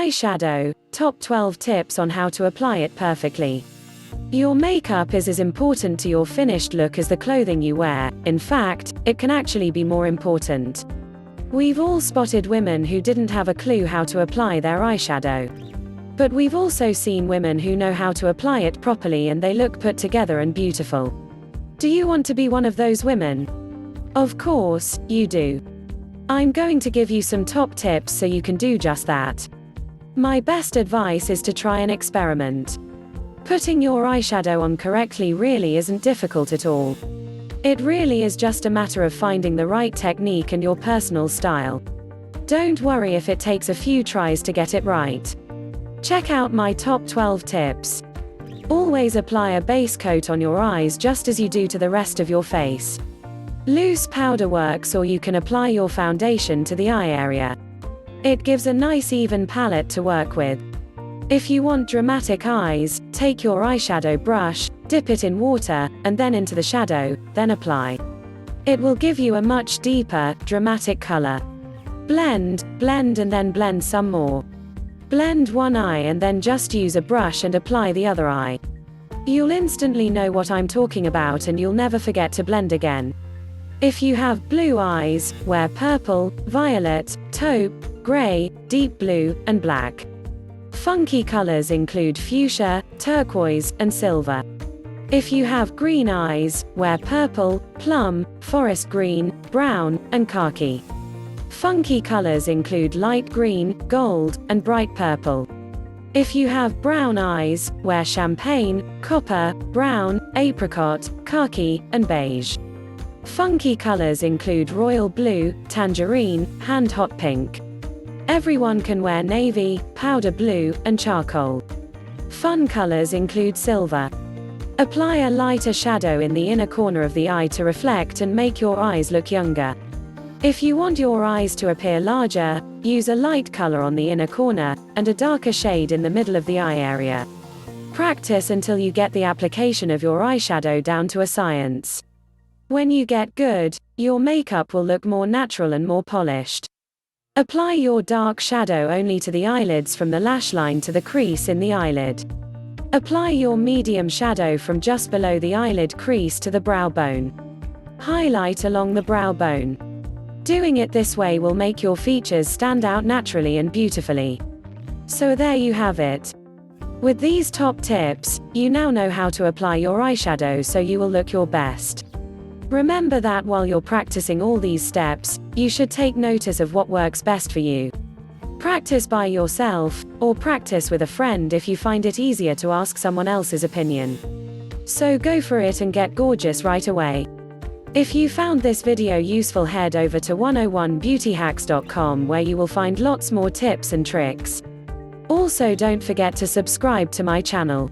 Eyeshadow, top 12 tips on how to apply it perfectly. Your makeup is as important to your finished look as the clothing you wear. In fact, it can actually be more important. We've all spotted women who didn't have a clue how to apply their eyeshadow. But we've also seen women who know how to apply it properly and they look put together and beautiful. Do you want to be one of those women? Of course, you do. I'm going to give you some top tips so you can do just that. My best advice is to try an experiment. Putting your eyeshadow on correctly really isn't difficult at all. It really is just a matter of finding the right technique and your personal style. Don't worry if it takes a few tries to get it right. Check out my top 12 tips. Always apply a base coat on your eyes just as you do to the rest of your face. Loose powder works, or you can apply your foundation to the eye area. It gives a nice even palette to work with. If you want dramatic eyes, take your eyeshadow brush, dip it in water, and then into the shadow, then apply. It will give you a much deeper, dramatic color. Blend, and then blend some more. Blend one eye and then just use a brush and apply the other eye. You'll instantly know what I'm talking about and you'll never forget to blend again. If you have blue eyes, wear purple, violet, taupe, gray, deep blue, and black. Funky colors include fuchsia, turquoise, and silver. If you have green eyes, wear purple, plum, forest green, brown, and khaki. Funky colors include light green, gold, and bright purple. If you have brown eyes, wear champagne, copper, brown, apricot, khaki, and beige. Funky colors include royal blue, tangerine, hand hot pink. Everyone can wear navy, powder blue, and charcoal. Fun colors include silver. Apply a lighter shadow in the inner corner of the eye to reflect and make your eyes look younger. If you want your eyes to appear larger, use a light color on the inner corner, and a darker shade in the middle of the eye area. Practice until you get the application of your eyeshadow down to a science. When you get good, your makeup will look more natural and more polished. Apply your dark shadow only to the eyelids from the lash line to the crease in the eyelid. Apply your medium shadow from just below the eyelid crease to the brow bone. Highlight along the brow bone. Doing it this way will make your features stand out naturally and beautifully. So there you have it. With these top tips, you now know how to apply your eyeshadow so you will look your best. Remember that while you're practicing all these steps, you should take notice of what works best for you. Practice by yourself, or practice with a friend if you find it easier to ask someone else's opinion. So go for it and get gorgeous right away. If you found this video useful, head over to 101beautyhacks.com where you will find lots more tips and tricks. Also, don't forget to subscribe to my channel.